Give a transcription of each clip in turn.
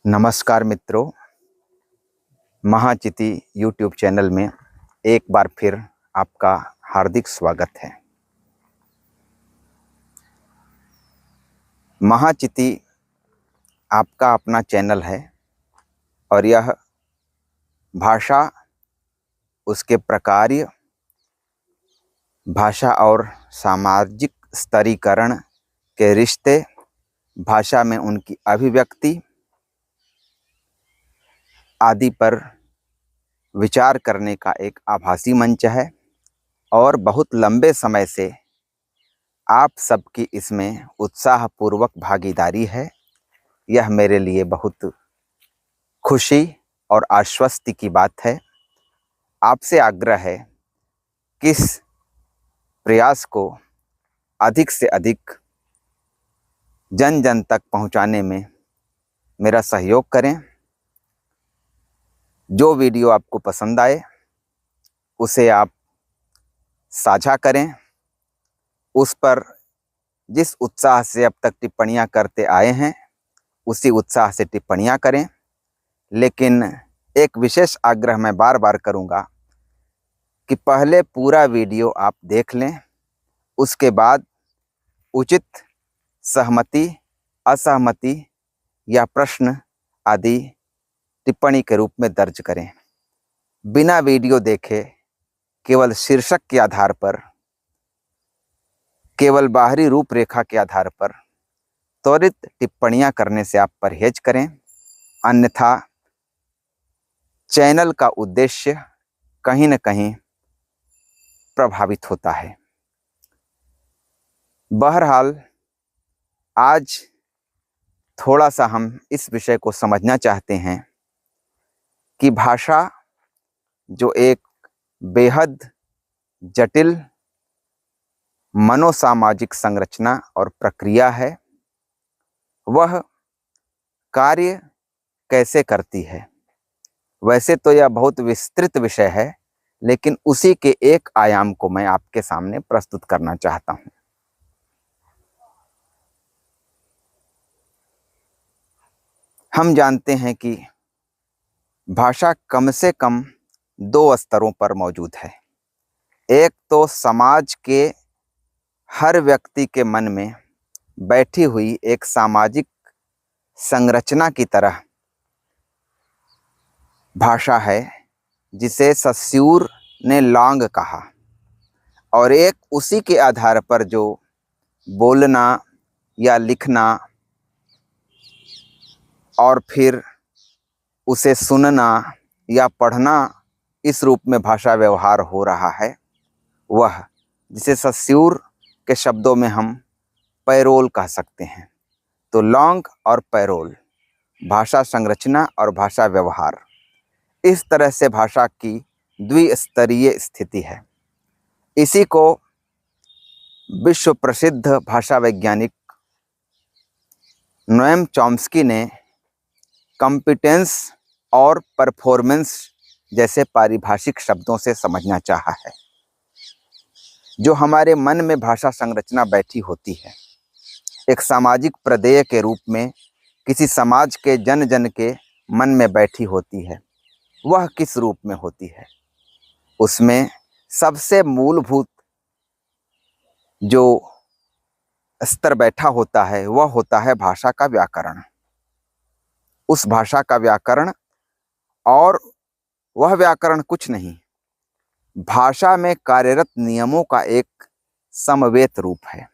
नमस्कार मित्रों, महाचिति YouTube channel में एक बार फिर आपका हार्दिक स्वागत है। महाचिति आपका अपना चैनल है और यह भाषा, उसके प्रकार्य, भाषा और सामाजिक स्तरीकरण के रिश्ते, भाषा में उनकी अभिव्यक्ति आदि पर विचार करने का एक आभासी मंच है और बहुत लंबे समय से आप सबकी इसमें उत्साहपूर्वक भागीदारी है। यह मेरे लिए बहुत खुशी और आश्वस्ति की बात है। आपसे आग्रह है कि इस प्रयास को अधिक से अधिक जन जन तक पहुंचाने में मेरा सहयोग करें। जो वीडियो आपको पसंद आए उसे आप साझा करें। उस पर जिस उत्साह से अब तक टिप्पणियां करते आए हैं उसी उत्साह से टिप्पणियां करें। लेकिन एक विशेष आग्रह मैं बार बार करूंगा कि पहले पूरा वीडियो आप देख लें, उसके बाद उचित सहमति, असहमति या प्रश्न आदि टिप्पणी के रूप में दर्ज करें। बिना वीडियो देखे केवल शीर्षक के आधार पर, केवल बाहरी रूपरेखा के आधार पर त्वरित टिप्पणियां करने से आप परहेज करें, अन्यथा चैनल का उद्देश्य कहीं न कहीं प्रभावित होता है। बहरहाल आज थोड़ा सा हम इस विषय को समझना चाहते हैं कि भाषा जो एक बेहद जटिल मनोसामाजिक संरचना और प्रक्रिया है, वह कार्य कैसे करती है। वैसे तो यह बहुत विस्तृत विषय है, लेकिन उसी के एक आयाम को मैं आपके सामने प्रस्तुत करना चाहता हूं। हम जानते हैं कि भाषा कम से कम दो स्तरों पर मौजूद है। एक तो समाज के हर व्यक्ति के मन में बैठी हुई एक सामाजिक संरचना की तरह भाषा है, जिसे सस्यूर ने लॉन्ग कहा, और एक उसी के आधार पर जो बोलना या लिखना और फिर उसे सुनना या पढ़ना, इस रूप में भाषा व्यवहार हो रहा है, वह जिसे सस्यूर के शब्दों में हम पैरोल कह सकते हैं। तो लॉन्ग और पैरोल, भाषा संरचना और भाषा व्यवहार, इस तरह से भाषा की द्विस्तरीय स्थिति है। इसी को विश्व प्रसिद्ध भाषा वैज्ञानिक नोएम चॉम्स्की ने कॉम्पिटेंस और परफॉर्मेंस जैसे पारिभाषिक शब्दों से समझना चाहा है। जो हमारे मन में भाषा संरचना बैठी होती है, एक सामाजिक प्रदेय के रूप में किसी समाज के जन जन के मन में बैठी होती है, वह किस रूप में होती है। उसमें सबसे मूलभूत जो स्तर बैठा होता है वह होता है भाषा का व्याकरण। उस भाषा का व्याकरण, और वह व्याकरण कुछ नहीं, भाषा में कार्यरत नियमों का एक समवेत रूप है।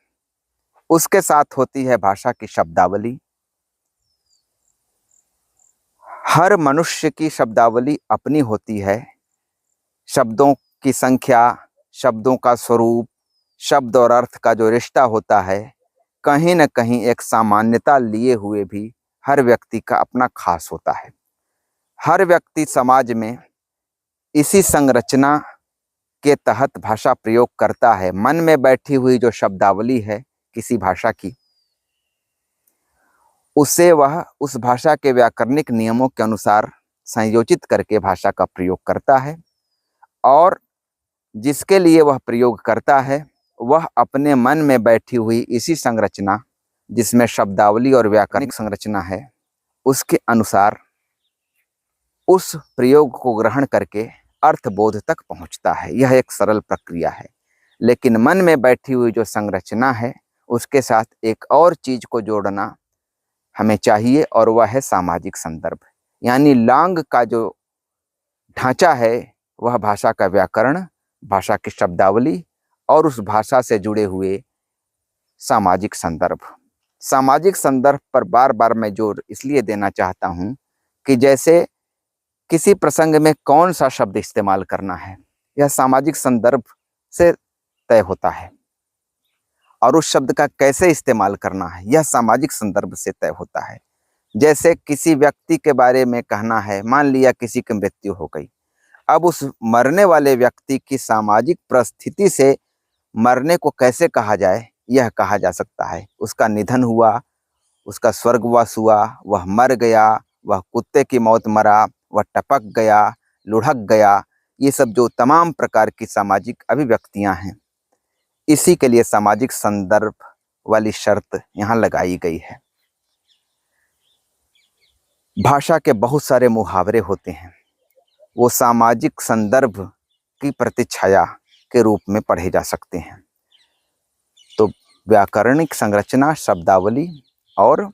उसके साथ होती है भाषा की शब्दावली। हर मनुष्य की शब्दावली अपनी होती है। शब्दों की संख्या, शब्दों का स्वरूप, शब्द और अर्थ का जो रिश्ता होता है, कहीं न कहीं एक सामान्यता लिए हुए भी हर व्यक्ति का अपना खास होता है। हर व्यक्ति समाज में इसी संरचना के तहत भाषा प्रयोग करता है। मन में बैठी हुई जो शब्दावली है किसी भाषा की, उसे वह उस भाषा के व्याकरणिक नियमों के अनुसार संयोजित करके भाषा का प्रयोग करता है, और जिसके लिए वह प्रयोग करता है वह अपने मन में बैठी हुई इसी संरचना, जिसमें शब्दावली और व्याकरणिक संरचना है, उसके अनुसार उस प्रयोग को ग्रहण करके अर्थबोध तक पहुंचता है। यह एक सरल प्रक्रिया है। लेकिन मन में बैठी हुई जो संरचना है, उसके साथ एक और चीज को जोड़ना हमें चाहिए, और वह है सामाजिक संदर्भ। यानी लांग का जो ढांचा है वह भाषा का व्याकरण, भाषा की शब्दावली और उस भाषा से जुड़े हुए सामाजिक संदर्भ। सामाजिक संदर्भ पर बार बार मैं जोर इसलिए देना चाहता हूं कि जैसे किसी प्रसंग में कौन सा शब्द इस्तेमाल करना है, यह सामाजिक संदर्भ से तय होता है, और उस शब्द का कैसे इस्तेमाल करना है यह सामाजिक संदर्भ से तय होता है। जैसे किसी व्यक्ति के बारे में कहना है, मान लिया किसी की मृत्यु हो गई, अब उस मरने वाले व्यक्ति की सामाजिक परिस्थिति से मरने को कैसे कहा जाए, यह कहा जा सकता है उसका निधन हुआ, उसका स्वर्गवास हुआ, वह मर गया, वह कुत्ते की मौत मरा, वह टपक गया, लुढ़क गया। ये सब जो तमाम प्रकार की सामाजिक अभिव्यक्तियां हैं, इसी के लिए सामाजिक संदर्भ वाली शर्त यहाँ लगाई गई है। भाषा के बहुत सारे मुहावरे होते हैं, वो सामाजिक संदर्भ की प्रतिछाया के रूप में पढ़े जा सकते हैं। तो व्याकरणिक संरचना, शब्दावली और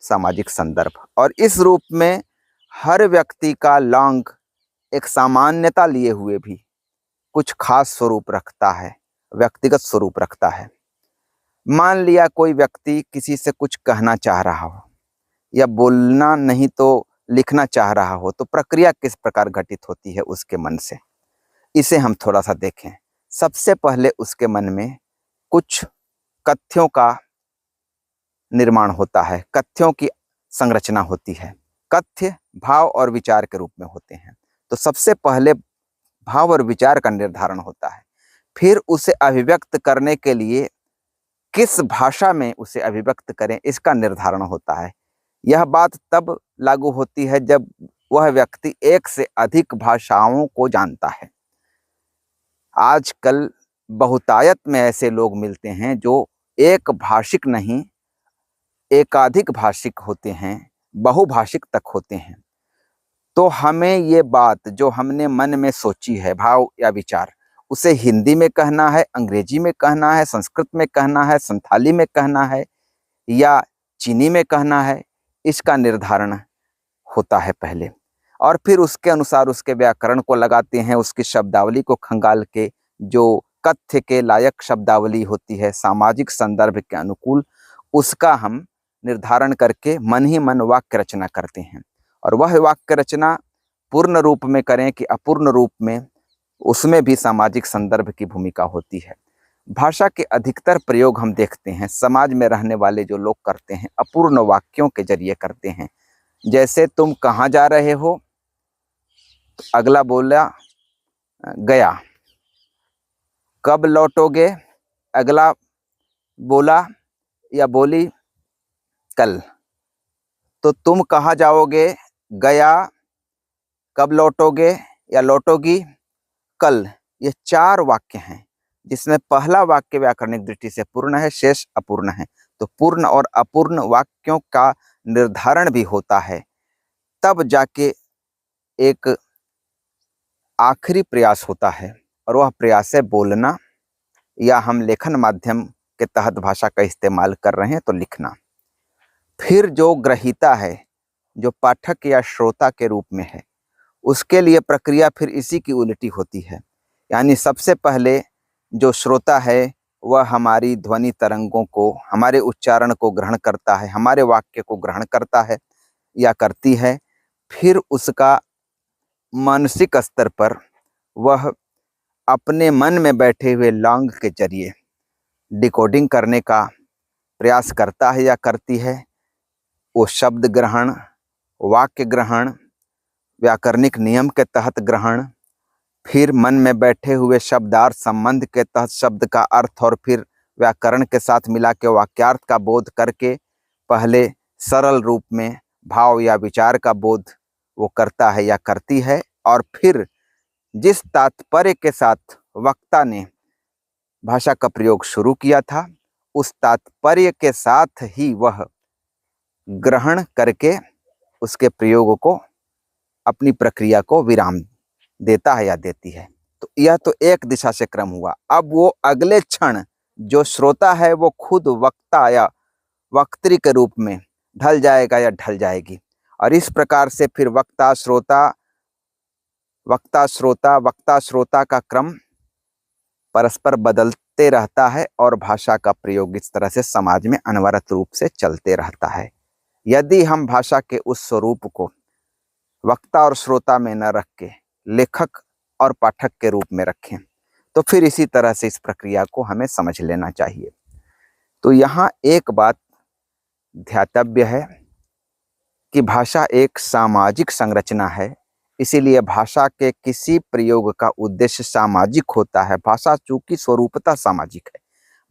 सामाजिक संदर्भ, और इस रूप में हर व्यक्ति का लांग एक सामान्यता लिए हुए भी कुछ खास स्वरूप रखता है, व्यक्तिगत स्वरूप रखता है। मान लिया कोई व्यक्ति किसी से कुछ कहना चाह रहा हो, या बोलना नहीं तो लिखना चाह रहा हो, तो प्रक्रिया किस प्रकार घटित होती है उसके मन से, इसे हम थोड़ा सा देखें। सबसे पहले उसके मन में कुछ कथ्यों का निर्माण होता है, कथ्यों की संरचना होती है। कथ्य भाव और विचार के रूप में होते हैं। तो सबसे पहले भाव और विचार का निर्धारण होता है, फिर उसे अभिव्यक्त करने के लिए किस भाषा में उसे अभिव्यक्त करें इसका निर्धारण होता है। यह बात तब लागू होती है जब वह व्यक्ति एक से अधिक भाषाओं को जानता है। आजकल बहुतायत में ऐसे लोग मिलते हैं जो एक भाषिक नहीं, एकाधिक भाषिक होते हैं, बहुभाषिक तक होते हैं। तो हमें ये बात जो हमने मन में सोची है, भाव या विचार, उसे हिंदी में कहना है, अंग्रेजी में कहना है, संस्कृत में कहना है, संथाली में कहना है या चीनी में कहना है, इसका निर्धारण होता है पहले, और फिर उसके अनुसार उसके व्याकरण को लगाते हैं, उसकी शब्दावली को खंगाल के जो कथ्य के लायक शब्दावली होती है सामाजिक संदर्भ के अनुकूल, उसका हम निर्धारण करके मन ही मन वाक्य रचना करते हैं। और वह वाक्य रचना पूर्ण रूप में करें कि अपूर्ण रूप में, उसमें भी सामाजिक संदर्भ की भूमिका होती है। भाषा के अधिकतर प्रयोग हम देखते हैं समाज में रहने वाले जो लोग करते हैं, अपूर्ण वाक्यों के जरिए करते हैं। जैसे तुम कहाँ जा रहे हो, तो अगला बोला गया, कब लौटोगे, अगला बोला या बोली कल। तो तुम कहाँ जाओगे, गया, कब लौटोगे या लौटोगी, कल। ये 4 वाक्य हैं जिसमें पहला वाक्य व्याकरणिक दृष्टि से पूर्ण है, शेष अपूर्ण है। तो पूर्ण और अपूर्ण वाक्यों का निर्धारण भी होता है, तब जाके एक आखिरी प्रयास होता है, और वह प्रयास है बोलना, या हम लेखन माध्यम के तहत भाषा का इस्तेमाल कर रहे हैं तो लिखना। फिर जो ग्रहीता है, जो पाठक या श्रोता के रूप में है, उसके लिए प्रक्रिया फिर इसी की उल्टी होती है। यानी सबसे पहले जो श्रोता है वह हमारी ध्वनि तरंगों को, हमारे उच्चारण को ग्रहण करता है, हमारे वाक्य को ग्रहण करता है या करती है। फिर उसका मानसिक स्तर पर वह अपने मन में बैठे हुए लांग के जरिए डिकोडिंग करने का प्रयास करता है या करती है। वो शब्द ग्रहण, वाक्य ग्रहण, व्याकरणिक नियम के तहत ग्रहण, फिर मन में बैठे हुए शब्दार्थ संबंध के तहत शब्द का अर्थ, और फिर व्याकरण के साथ मिला के वाक्यार्थ का बोध करके पहले सरल रूप में भाव या विचार का बोध वो करता है या करती है। और फिर जिस तात्पर्य के साथ वक्ता ने भाषा का प्रयोग शुरू किया था, उस तात्पर्य के साथ ही वह ग्रहण करके उसके प्रयोग को, अपनी प्रक्रिया को विराम देता है या देती है। तो यह तो एक दिशा से क्रम हुआ। अब वो अगले क्षण जो श्रोता है वो खुद वक्ता या वक्त्री के रूप में ढल जाएगा या ढल जाएगी, और इस प्रकार से फिर वक्ता श्रोता का क्रम परस्पर बदलते रहता है और भाषा का प्रयोग इस तरह से समाज में अनवरत रूप से चलते रहता है। यदि हम भाषा के उस स्वरूप को वक्ता और श्रोता में न रख के लेखक और पाठक के रूप में रखें, तो फिर इसी तरह से इस प्रक्रिया को हमें समझ लेना चाहिए। तो यहाँ एक बात ध्यातव्य है कि भाषा एक सामाजिक संरचना है, इसीलिए भाषा के किसी प्रयोग का उद्देश्य सामाजिक होता है। भाषा चूंकि स्वरूपतः सामाजिक है,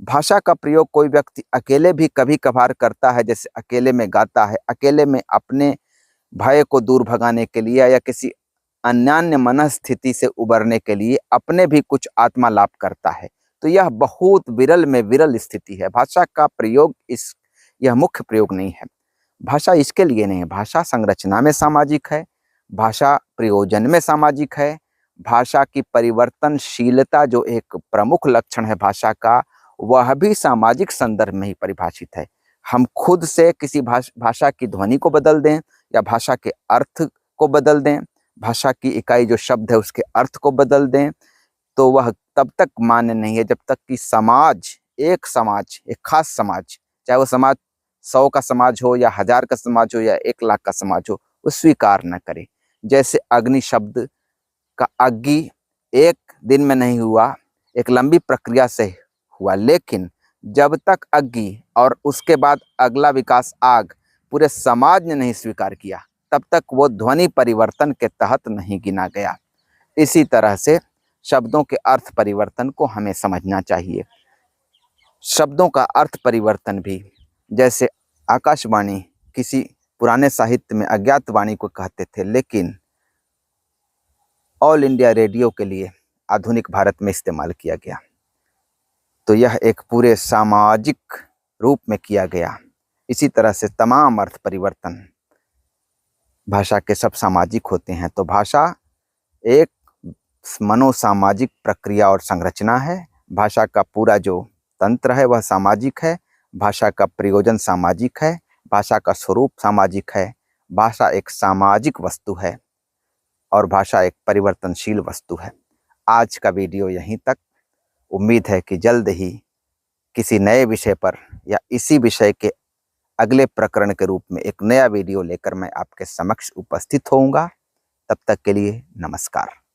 भाषा का प्रयोग कोई व्यक्ति अकेले भी कभी कभार करता है, जैसे अकेले में गाता है, अकेले में अपने भय को दूर भगाने के लिए या किसी अन्यान्य मनस्थिति से उबरने के लिए अपने भी कुछ आत्मा लाभ करता है। तो यह बहुत विरल में विरल स्थिति है। भाषा का प्रयोग यह मुख्य प्रयोग नहीं है। भाषा इसके लिए नहीं है। भाषा संरचना में सामाजिक है, भाषा प्रयोजन में सामाजिक है। भाषा की परिवर्तनशीलता जो एक प्रमुख लक्षण है भाषा का, वह भी सामाजिक संदर्भ में ही परिभाषित है। हम खुद से किसी भाषा की ध्वनि को बदल दें या भाषा के अर्थ को बदल दें, भाषा की इकाई जो शब्द है उसके अर्थ को बदल दें, तो वह तब तक मान्य नहीं है जब तक कि एक खास समाज, चाहे वो समाज 100 का समाज हो या 1000 का समाज हो या 1 लाख का समाज हो, वो स्वीकार न करे। जैसे अग्नि शब्द का अग्नि एक दिन में नहीं हुआ, एक लंबी प्रक्रिया से हुआ, लेकिन जब तक अग्नि और उसके बाद अगला विकास आग पूरे समाज ने नहीं स्वीकार किया, तब तक वो ध्वनि परिवर्तन के तहत नहीं गिना गया। इसी तरह से शब्दों के अर्थ परिवर्तन को हमें समझना चाहिए। शब्दों का अर्थ परिवर्तन भी, जैसे आकाशवाणी किसी पुराने साहित्य में अज्ञात वाणी को कहते थे, लेकिन ऑल इंडिया रेडियो के लिए आधुनिक भारत में इस्तेमाल किया गया। तो यह एक पूरे सामाजिक रूप में किया गया। इसी तरह से तमाम अर्थ परिवर्तन भाषा के सब सामाजिक होते हैं। तो भाषा एक मनोसामाजिक प्रक्रिया और संरचना है। भाषा का पूरा जो तंत्र है वह सामाजिक है, भाषा का प्रयोजन सामाजिक है, भाषा का स्वरूप सामाजिक है, भाषा एक सामाजिक वस्तु है और भाषा एक परिवर्तनशील वस्तु है। आज का वीडियो यहीं तक। उम्मीद है कि जल्द ही किसी नए विषय पर या इसी विषय के अगले प्रकरण के रूप में एक नया वीडियो लेकर मैं आपके समक्ष उपस्थित होऊंगा। तब तक के लिए नमस्कार।